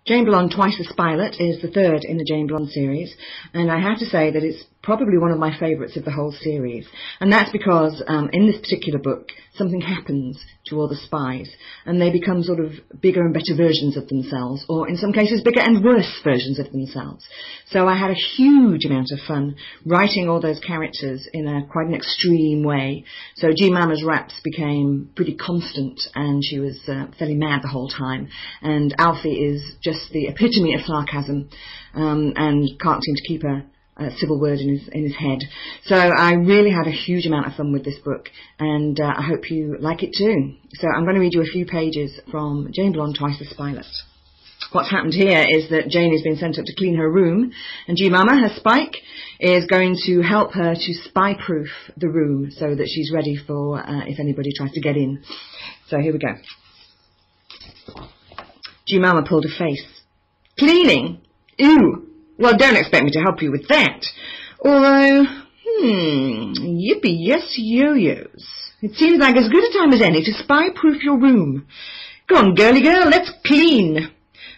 Jane Blonde Twice the Spylet is the third in the Jane Blonde series, and I have to say that it's probably one of my favourites of the whole series. And that's because in this particular book, something happens to all the spies, and they become sort of bigger and better versions of themselves, or in some cases bigger and worse versions of themselves. So I had a huge amount of fun writing all those characters in quite an extreme way. So G Mama's raps became pretty constant, and she was fairly mad the whole time. And Alfie is just the epitome of sarcasm, and can't seem to keep a civil word in his head. So I really had a huge amount of fun with this book, and I hope you like it too. So I'm going to read you a few pages from Jane Blonde Twice the Spylet. What's happened here is that Jane has been sent up to clean her room, and G Mama, her Spike, is going to help her to spy-proof the room so that she's ready for if anybody tries to get in. So here we go. G Mama pulled a face. Cleaning? Ew! Well, don't expect me to help you with that. Although, yippee, yes, yo-yos. It seems like as good a time as any to spy-proof your room. Go on, girly girl, let's clean.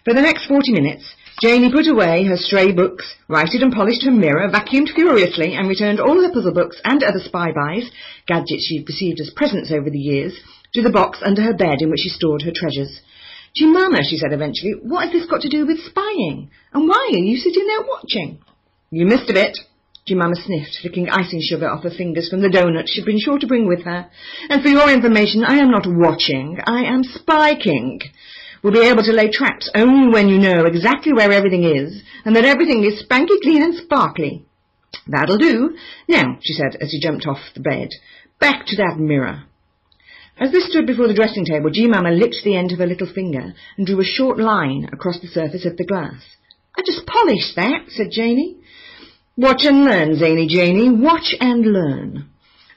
For the next 40 minutes, Janie put away her stray books, righted and polished her mirror, vacuumed furiously, and returned all her puzzle books and other spy-buys, gadgets she'd received as presents over the years, to the box under her bed in which she stored her treasures. G Mama, she said eventually, what has this got to do with spying? And why are you sitting there watching? You missed a bit. G Mama sniffed, licking icing sugar off her fingers from the doughnut she'd been sure to bring with her. And for your information, I am not watching, I am spiking. We'll be able to lay traps only when you know exactly where everything is, and that everything is spanky clean and sparkly. That'll do. Now, she said as she jumped off the bed, back to that mirror. As they stood before the dressing table, G Mama licked the end of her little finger and drew a short line across the surface of the glass. I just polished that, said Janie. Watch and learn, Zany Janie, watch and learn.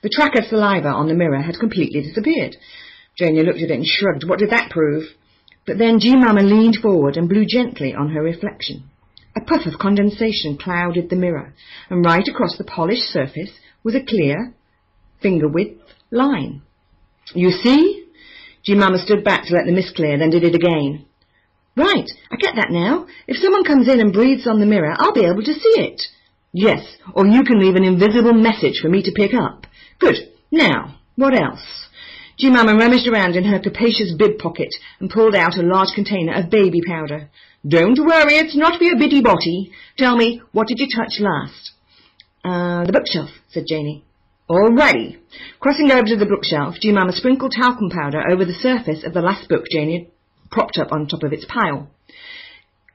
The track of saliva on the mirror had completely disappeared. Janie looked at it and shrugged. What did that prove? But then G Mama leaned forward and blew gently on her reflection. A puff of condensation clouded the mirror, and right across the polished surface was a clear, finger-width line. You see? G Mama stood back to let the mist clear, then did it again. Right, I get that now. If someone comes in and breathes on the mirror, I'll be able to see it. Yes, or you can leave an invisible message for me to pick up. Good. Now, what else? G Mama rummaged around in her capacious bib pocket and pulled out a large container of baby powder. Don't worry, it's not for your bitty botty. Tell me, what did you touch last? The bookshelf, said Janie. All righty. Crossing over to the bookshelf, G Mama sprinkled talcum powder over the surface of the last book Janie had propped up on top of its pile.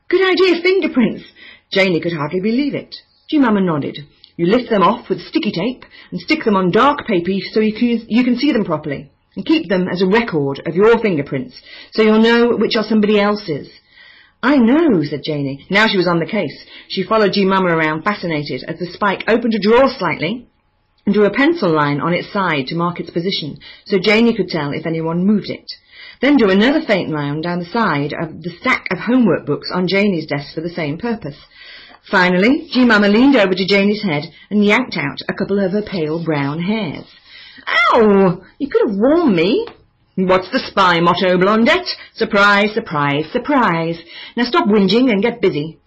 Good idea, fingerprints. Janie could hardly believe it. G Mama nodded. You lift them off with sticky tape and stick them on dark paper so you can see them properly, and keep them as a record of your fingerprints so you'll know which are somebody else's. I know, said Janie. Now she was on the case. She followed G Mama around, fascinated, as the spike opened a drawer slightly and drew a pencil line on its side to mark its position, so Janie could tell if anyone moved it. Then drew another faint line down the side of the stack of homework books on Janie's desk for the same purpose. Finally, G Mama leaned over to Janie's head and yanked out a couple of her pale brown hairs. Ow! You could have warned me. What's the spy motto, Blondette? Surprise, surprise, surprise. Now stop whinging and get busy.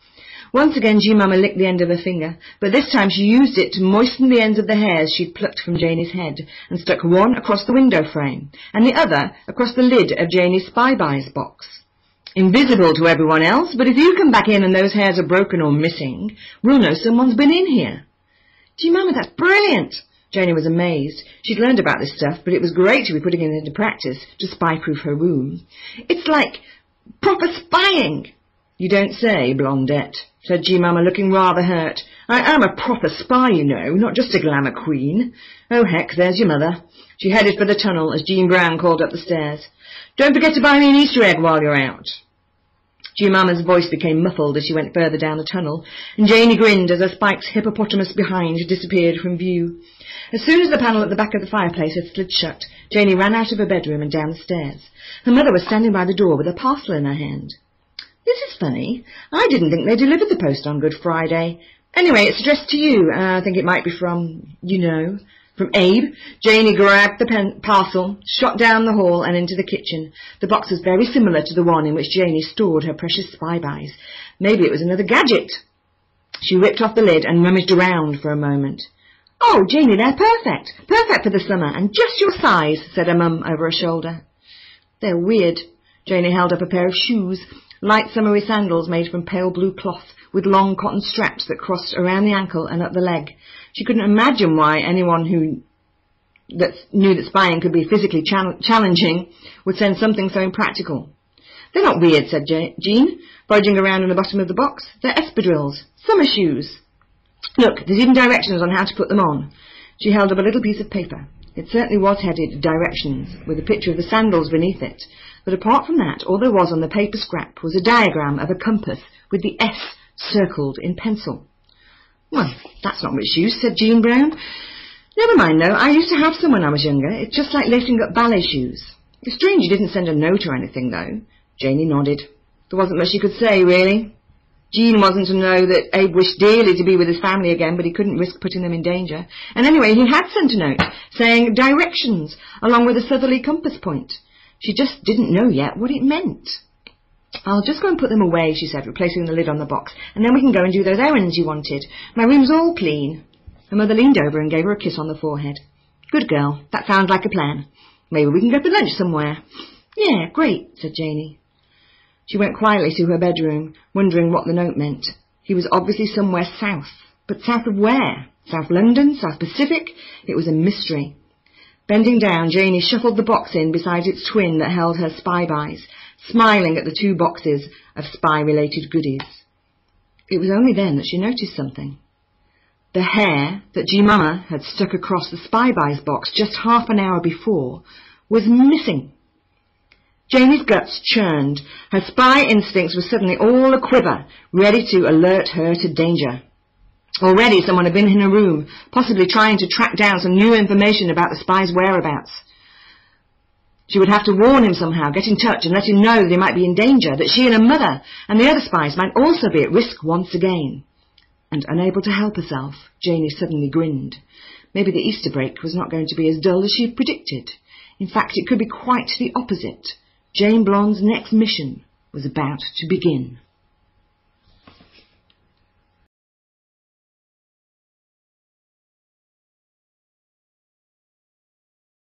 Once again G Mama licked the end of her finger, but this time she used it to moisten the ends of the hairs she'd plucked from Janie's head, and stuck one across the window frame, and the other across the lid of Janie's spy-buys box. Invisible to everyone else, but if you come back in and those hairs are broken or missing, we'll know someone's been in here. G Mama, that's brilliant! Janie was amazed. She'd learned about this stuff, but it was great to be putting it into practice to spy-proof her room. It's like proper spying. You don't say, Blondette, said G Mama, looking rather hurt. I am a proper spy, you know, not just a glamour queen. Oh, heck, there's your mother. She headed for the tunnel as Jean Brown called up the stairs. Don't forget to buy me an Easter egg while you're out. G Mama's voice became muffled as she went further down the tunnel, and Janie grinned as her Spike's hippopotamus behind disappeared from view. As soon as the panel at the back of the fireplace had slid shut, Janie ran out of her bedroom and down the stairs. Her mother was standing by the door with a parcel in her hand. This is funny. I didn't think they delivered the post on Good Friday. Anyway, it's addressed to you. I think it might be from, From Abe, Janie grabbed the parcel, shot down the hall and into the kitchen. The box was very similar to the one in which Janie stored her precious spy-buys. Maybe it was another gadget. She ripped off the lid and rummaged around for a moment. "Oh, Janie, they're perfect. Perfect for the summer, and just your size," said her mum over her shoulder. "They're weird." Janie held up a pair of shoes, light summery sandals made from pale blue cloth, with long cotton straps that crossed around the ankle and up the leg. She couldn't imagine why anyone who knew that spying could be physically challenging would send something so impractical. "They're not weird," said Jean, bodging around in the bottom of the box. "They're espadrilles, summer shoes. Look, there's even directions on how to put them on." She held up a little piece of paper. It certainly was headed Directions, with a picture of the sandals beneath it. But apart from that, all there was on the paper scrap was a diagram of a compass with the S circled in pencil. "Well, that's not much use," said Jean Brown. "Never mind, though. I used to have some when I was younger. It's just like lifting up ballet shoes." "It's strange you didn't send a note or anything, though." Janie nodded. There wasn't much she could say, really. Jean wasn't to know that Abe wished dearly to be with his family again, but he couldn't risk putting them in danger. And anyway, he had sent a note saying Directions, along with a southerly compass point. She just didn't know yet what it meant. "I'll just go and put them away," she said, replacing the lid on the box, "and then we can go and do those errands you wanted. My room's all clean." Her mother leaned over and gave her a kiss on the forehead. "Good girl. That sounds like a plan. Maybe we can go for lunch somewhere." "Yeah, great," said Janie. She went quietly to her bedroom, wondering what the note meant. He was obviously somewhere south. But south of where? South London? South Pacific? It was a mystery. Bending down, Janie shuffled the box in beside its twin that held her spy-buys, smiling at the two boxes of spy-related goodies. It was only then that she noticed something. The hair that G-Mama had stuck across the spy-buys box just half an hour before was missing. Janie's guts churned. Her spy instincts were suddenly all a-quiver, ready to alert her to danger. Already someone had been in her room, possibly trying to track down some new information about the spy's whereabouts. She would have to warn him somehow, get in touch and let him know that he might be in danger, that she and her mother and the other spies might also be at risk once again. And unable to help herself, Janie suddenly grinned. Maybe the Easter break was not going to be as dull as she had predicted. In fact, it could be quite the opposite. Jane Blonde's next mission was about to begin.